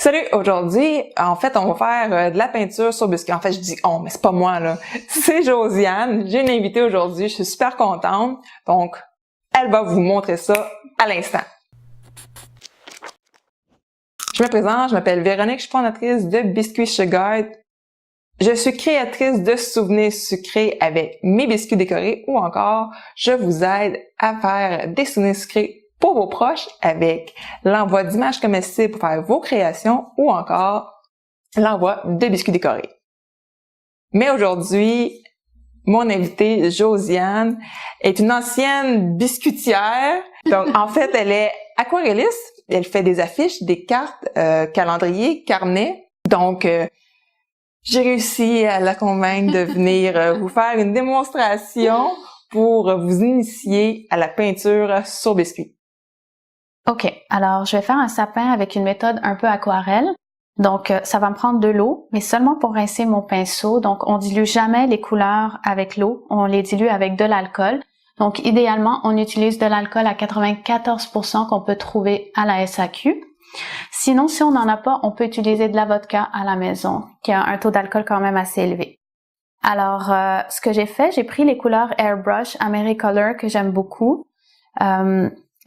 Salut! Aujourd'hui, en fait, on va faire de la peinture sur biscuit. En fait, je dis « on », mais c'est pas moi, là. C'est Josiane. J'ai une invitée aujourd'hui. Je suis super contente. Donc, elle va vous montrer ça à l'instant. Je me présente, je m'appelle Véronique, je suis fondatrice de Biscuits Sugar. Je suis créatrice de souvenirs sucrés avec mes biscuits décorés ou encore, je vous aide à faire des souvenirs sucrés pour vos proches avec l'envoi d'images comestibles pour faire vos créations ou encore l'envoi de biscuits décorés. Mais aujourd'hui, mon invitée Josiane est une ancienne biscuitière. Donc, en fait, elle est aquarelliste. Elle fait des affiches, des cartes, calendriers, carnets. Donc, j'ai réussi à la convaincre de venir vous faire une démonstration pour vous initier à la peinture sur biscuit. OK, alors je vais faire un sapin avec une méthode un peu aquarelle. Donc, ça va me prendre de l'eau, mais seulement pour rincer mon pinceau. Donc, on dilue jamais les couleurs avec l'eau, on les dilue avec de l'alcool. Donc, idéalement, on utilise de l'alcool à 94% qu'on peut trouver à la SAQ. Sinon, si on n'en a pas, on peut utiliser de la vodka à la maison, qui a un taux d'alcool quand même assez élevé. Alors, ce que j'ai fait, j'ai pris les couleurs Airbrush Americolor que j'aime beaucoup.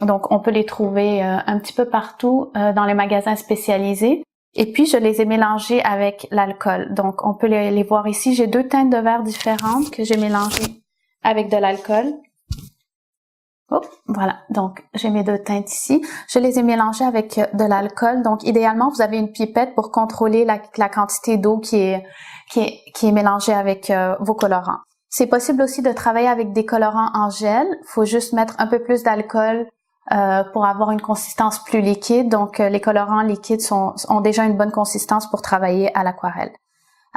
Donc, on peut les trouver un petit peu partout dans les magasins spécialisés. Et puis, je les ai mélangés avec l'alcool. Donc, on peut les voir ici. J'ai deux teintes de verre différentes que j'ai mélangées avec de l'alcool. Oh, voilà. Donc, j'ai mes deux teintes ici. Je les ai mélangées avec de l'alcool. Donc, idéalement, vous avez une pipette pour contrôler la quantité d'eau qui est mélangée avec vos colorants. C'est possible aussi de travailler avec des colorants en gel. Il faut juste mettre un peu plus d'alcool pour avoir une consistance plus liquide. Donc, les colorants liquides ont déjà une bonne consistance pour travailler à l'aquarelle.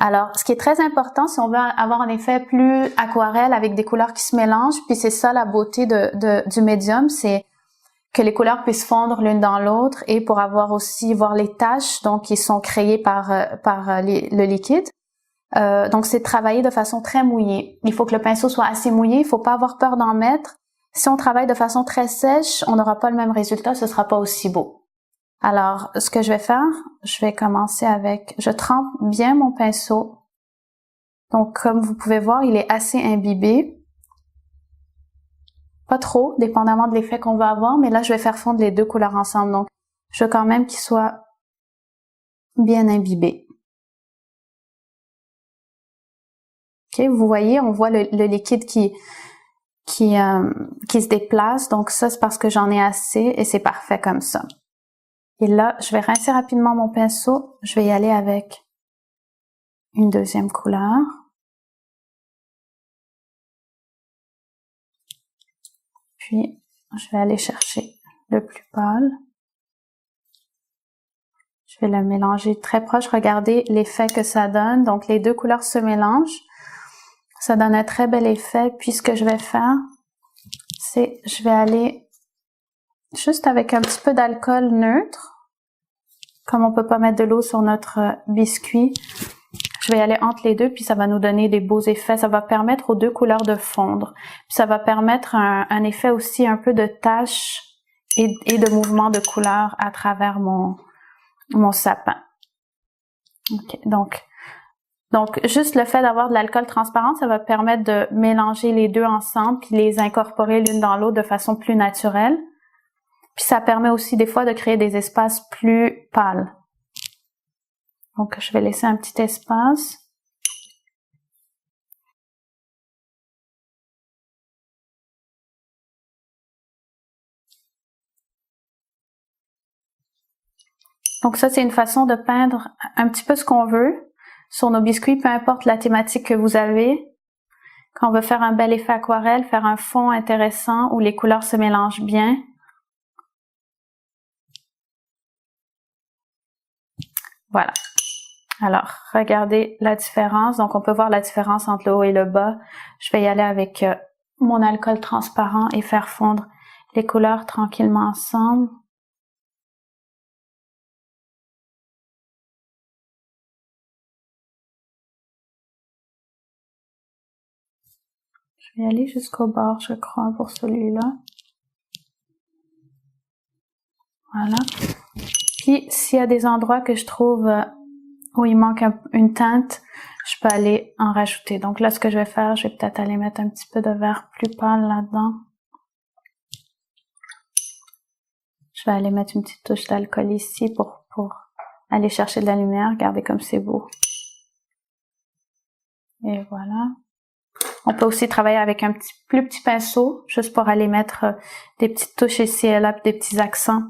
Alors, ce qui est très important, si on veut avoir un effet plus aquarelle avec des couleurs qui se mélangent, puis c'est ça la beauté du médium, c'est que les couleurs puissent fondre l'une dans l'autre et pour avoir aussi voir les taches donc qui sont créées par le liquide. Donc, c'est de travailler de façon très mouillée. Il faut que le pinceau soit assez mouillé, il faut pas avoir peur d'en mettre. Si on travaille de façon très sèche, on n'aura pas le même résultat, ce sera pas aussi beau. Alors, ce que je vais faire, je vais commencer avec, je trempe bien mon pinceau. Donc, comme vous pouvez voir, il est assez imbibé. Pas trop, dépendamment de l'effet qu'on va avoir, mais là, je vais faire fondre les deux couleurs ensemble. Donc, je veux quand même qu'il soit bien imbibé. OK, vous voyez, on voit le liquide qui se déplace. Donc, ça, c'est parce que j'en ai assez et c'est parfait comme ça. Et là, je vais rincer rapidement mon pinceau. Je vais y aller avec une deuxième couleur. Puis, je vais aller chercher le plus pâle. Je vais le mélanger très proche. Regardez l'effet que ça donne. Donc, les deux couleurs se mélangent. Ça donne un très bel effet. Puis, ce que je vais faire, c'est je vais aller juste avec un petit peu d'alcool neutre. Comme on peut pas mettre de l'eau sur notre biscuit, je vais aller entre les deux, puis ça va nous donner des beaux effets. Ça va permettre aux deux couleurs de fondre. Puis ça va permettre un effet aussi un peu de taches et de mouvements de couleurs à travers mon sapin. Okay, donc juste le fait d'avoir de l'alcool transparent, ça va permettre de mélanger les deux ensemble puis les incorporer l'une dans l'autre de façon plus naturelle. Puis ça permet aussi des fois de créer des espaces plus pâles. Donc, je vais laisser un petit espace. Donc ça, c'est une façon de peindre un petit peu ce qu'on veut sur nos biscuits, peu importe la thématique que vous avez. Quand on veut faire un bel effet aquarelle, faire un fond intéressant où les couleurs se mélangent bien. Voilà. Alors, regardez la différence. Donc, on peut voir la différence entre le haut et le bas. Je vais y aller avec mon alcool transparent et faire fondre les couleurs tranquillement ensemble. Je vais aller jusqu'au bord, je crois, pour celui-là. Voilà. Puis, s'il y a des endroits que je trouve où il manque une teinte, je peux aller en rajouter. Donc là, ce que je vais faire, je vais peut-être aller mettre un petit peu de vert plus pâle là-dedans. Je vais aller mettre une petite touche d'alcool ici pour aller chercher de la lumière. Regardez comme c'est beau. Et voilà. On peut aussi travailler avec un plus petit pinceau, juste pour aller mettre des petites touches ici et là, des petits accents.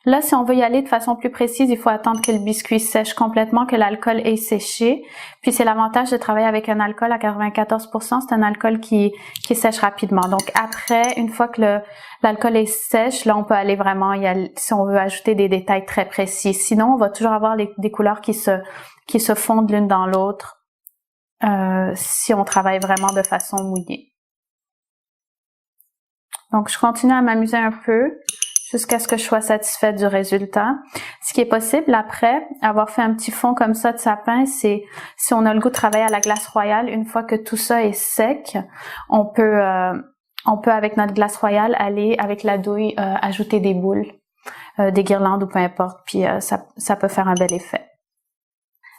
Là, si on veut y aller de façon plus précise, il faut attendre que le biscuit sèche complètement, que l'alcool ait séché. Puis c'est l'avantage de travailler avec un alcool à 94%, c'est un alcool qui sèche rapidement. Donc après, une fois que l'alcool est sèche, là on peut aller vraiment y aller, si on veut ajouter des détails très précis. Sinon, on va toujours avoir des couleurs qui se fondent l'une dans l'autre si on travaille vraiment de façon mouillée. Donc je continue à m'amuser un peu jusqu'à ce que je sois satisfaite du résultat. Ce qui est possible après avoir fait un petit fond comme ça de sapin, c'est si on a le goût de travailler à la glace royale, une fois que tout ça est sec, on peut avec notre glace royale aller avec la douille ajouter des boules, des guirlandes ou peu importe, puis ça peut faire un bel effet.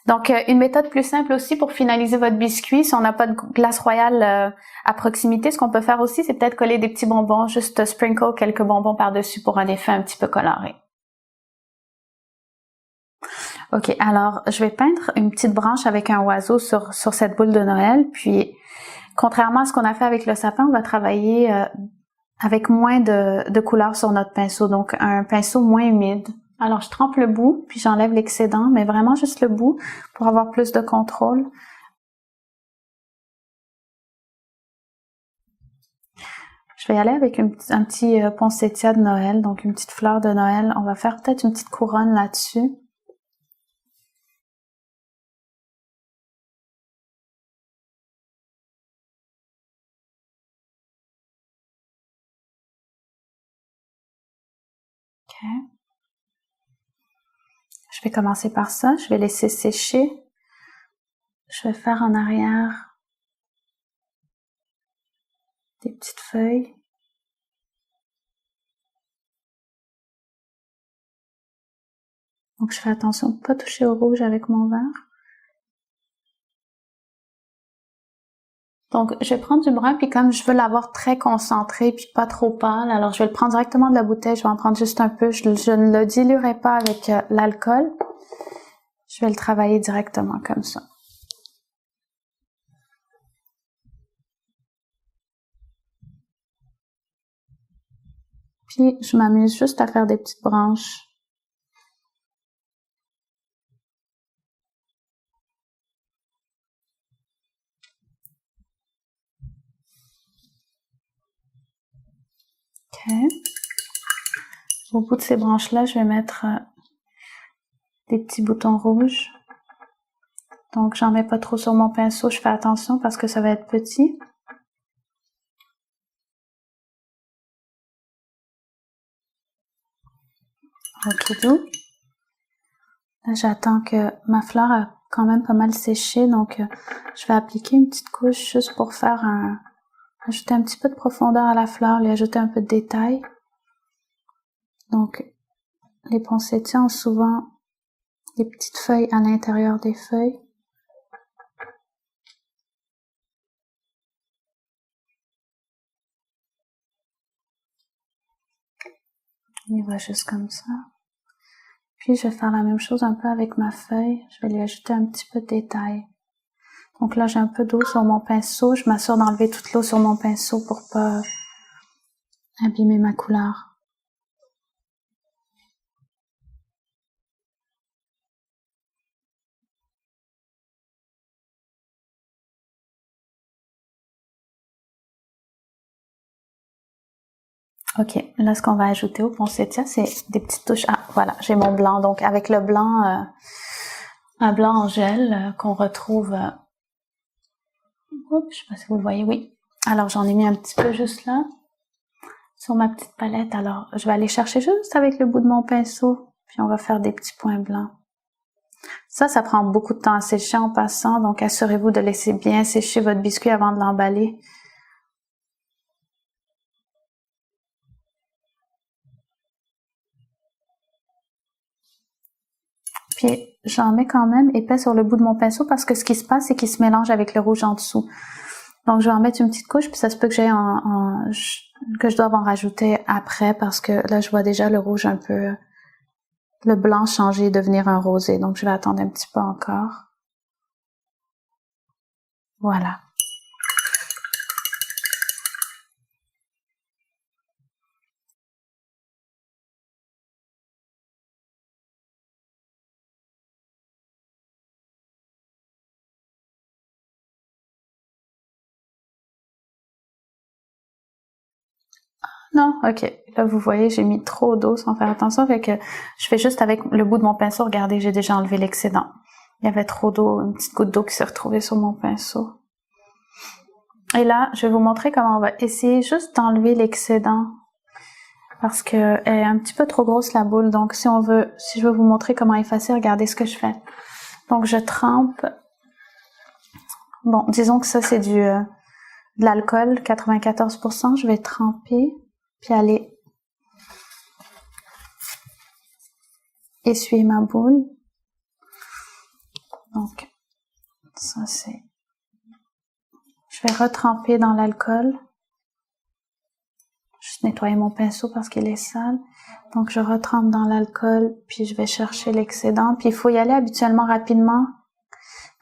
Donc, une méthode plus simple aussi pour finaliser votre biscuit, si on n'a pas de glace royale à proximité, ce qu'on peut faire aussi, c'est peut-être coller des petits bonbons, juste sprinkle quelques bonbons par-dessus pour un effet un petit peu coloré. Ok, alors je vais peindre une petite branche avec un oiseau sur cette boule de Noël, puis contrairement à ce qu'on a fait avec le sapin, on va travailler avec moins de couleurs sur notre pinceau, donc un pinceau moins humide. Alors, je trempe le bout, puis j'enlève l'excédent, mais vraiment juste le bout pour avoir plus de contrôle. Je vais y aller avec un petit poinsettia de Noël, donc une petite fleur de Noël. On va faire peut-être une petite couronne là-dessus. Ok. Je vais commencer par ça. Je vais laisser sécher. Je vais faire en arrière des petites feuilles. Donc, je fais attention de ne pas toucher au rouge avec mon verre. Donc, je vais prendre du brun, puis comme je veux l'avoir très concentré, puis pas trop pâle, alors je vais le prendre directement de la bouteille, je vais en prendre juste un peu. Je ne le diluerai pas avec l'alcool. Je vais le travailler directement comme ça. Puis, je m'amuse juste à faire des petites branches. Ok. Au bout de ces branches-là, je vais mettre des petits boutons rouges. Donc, j'en mets pas trop sur mon pinceau. Je fais attention parce que ça va être petit. Ok, tout. Là, j'attends que ma fleur a quand même pas mal séché. Donc, je vais appliquer une petite couche juste pour faire ajouter un petit peu de profondeur à la fleur, lui ajouter un peu de détail. Donc, les poinsettias ont souvent des petites feuilles à l'intérieur des feuilles. On y va juste comme ça. Puis, je vais faire la même chose un peu avec ma feuille. Je vais lui ajouter un petit peu de détail. Donc là, j'ai un peu d'eau sur mon pinceau. Je m'assure d'enlever toute l'eau sur mon pinceau pour pas abîmer ma couleur. Ok, là, ce qu'on va ajouter au poinsettia, c'est des petites touches. Ah, voilà, j'ai mon blanc. Donc, avec le blanc, un blanc en gel qu'on retrouve... Oups, je sais pas si vous le voyez, oui. Alors, j'en ai mis un petit peu juste là, sur ma petite palette. Alors, je vais aller chercher juste avec le bout de mon pinceau, puis on va faire des petits points blancs. Ça prend beaucoup de temps à sécher en passant, donc assurez-vous de laisser bien sécher votre biscuit avant de l'emballer. Puis j'en mets quand même épais sur le bout de mon pinceau parce que ce qui se passe, c'est qu'il se mélange avec le rouge en dessous. Donc je vais en mettre une petite couche, puis ça se peut que que je doive en rajouter après parce que là je vois déjà le rouge un peu, le blanc changer et devenir un rosé. Donc je vais attendre un petit peu encore. Voilà. Non, ok. Là, vous voyez, j'ai mis trop d'eau sans faire attention, fait que je fais juste avec le bout de mon pinceau. Regardez, j'ai déjà enlevé l'excédent. Il y avait trop d'eau, une petite goutte d'eau qui s'est retrouvée sur mon pinceau. Et là, je vais vous montrer comment on va essayer juste d'enlever l'excédent parce que elle est un petit peu trop grosse la boule. Donc, si je veux vous montrer comment effacer, regardez ce que je fais. Donc, je trempe. Bon, disons que ça, c'est de l'alcool, 94%. Je vais tremper. Puis aller essuyer ma boule. Donc, ça c'est... Je vais retremper dans l'alcool. Juste nettoyer mon pinceau parce qu'il est sale. Donc, je retrempe dans l'alcool, puis je vais chercher l'excédent. Puis, il faut y aller habituellement rapidement.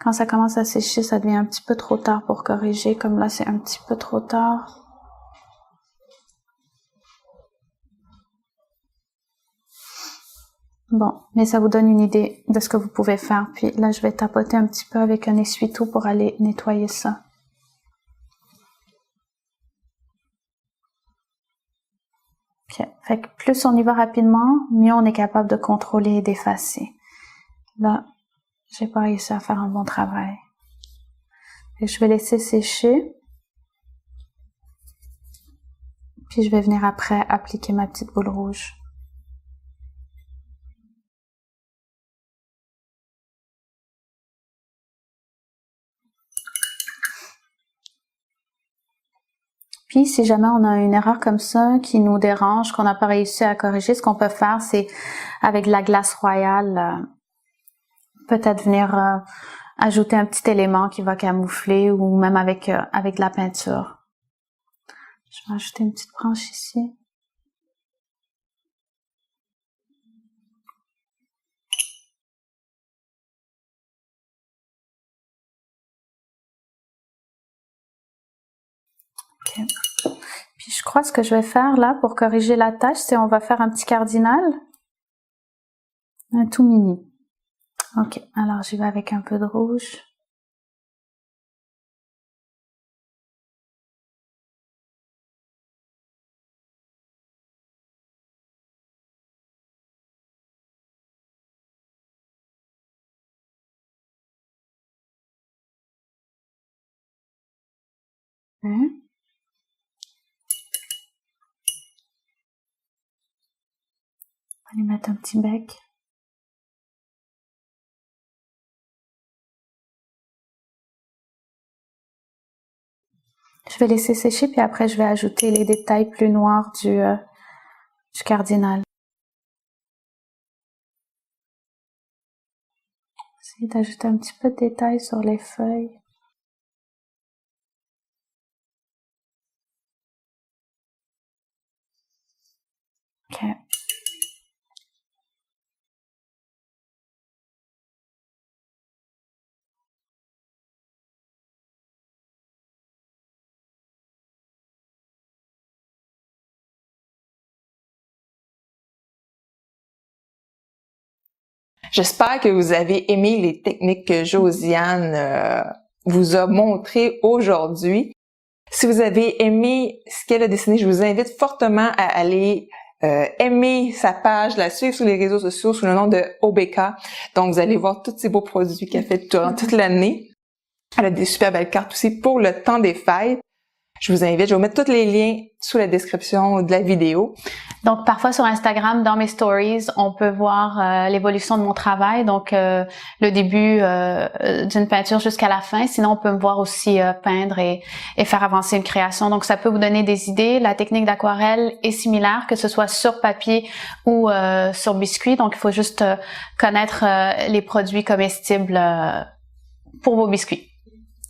Quand ça commence à sécher, ça devient un petit peu trop tard pour corriger. Comme là, c'est un petit peu trop tard. Bon, mais ça vous donne une idée de ce que vous pouvez faire. Puis là, je vais tapoter un petit peu avec un essuie-tout pour aller nettoyer ça. Ok, fait que plus on y va rapidement, mieux on est capable de contrôler et d'effacer. Là, j'ai pas réussi à faire un bon travail. Fait que je vais laisser sécher. Puis je vais venir après appliquer ma petite boule rouge. Puis, si jamais on a une erreur comme ça qui nous dérange, qu'on n'a pas réussi à corriger, ce qu'on peut faire, c'est avec de la glace royale, peut-être venir ajouter un petit élément qui va camoufler ou même avec de la peinture. Je vais ajouter une petite branche ici. Okay. Puis je crois ce que je vais faire là pour corriger la tache, c'est on va faire un petit cardinal. Un tout mini. Ok, alors j'y vais avec un peu de rouge. On va lui mettre un petit bec. Je vais laisser sécher, puis après je vais ajouter les détails plus noirs du cardinal. Essayer d'ajouter un petit peu de détails sur les feuilles. Ok. J'espère que vous avez aimé les techniques que Josiane vous a montrées aujourd'hui. Si vous avez aimé ce qu'elle a dessiné, je vous invite fortement à aller aimer sa page, la suivre sur les réseaux sociaux sous le nom de OBK. Donc, vous allez voir tous ces beaux produits qu'elle fait durant toute l'année. Elle a des super belles cartes aussi pour le temps des fêtes. je vous invite, je vais vous mettre tous les liens sous la description de la vidéo. Donc, parfois sur Instagram, dans mes stories, on peut voir l'évolution de mon travail. Donc, le début d'une peinture jusqu'à la fin. Sinon, on peut me voir aussi peindre et faire avancer une création. Donc, ça peut vous donner des idées. La technique d'aquarelle est similaire, que ce soit sur papier ou sur biscuit. Donc, il faut juste connaître les produits comestibles pour vos biscuits.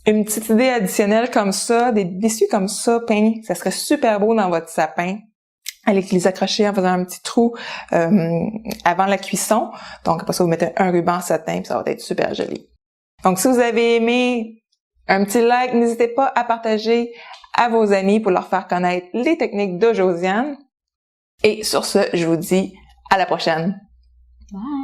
Une petite idée additionnelle comme ça, des biscuits comme ça peints, ça serait super beau dans votre sapin. Allez les accrocher en faisant un petit trou avant la cuisson. Donc après ça, vous mettez un ruban satin, puis ça va être super joli. Donc si vous avez aimé, un petit like, n'hésitez pas à partager à vos amis pour leur faire connaître les techniques de Josiane. Et sur ce, je vous dis à la prochaine. Bye!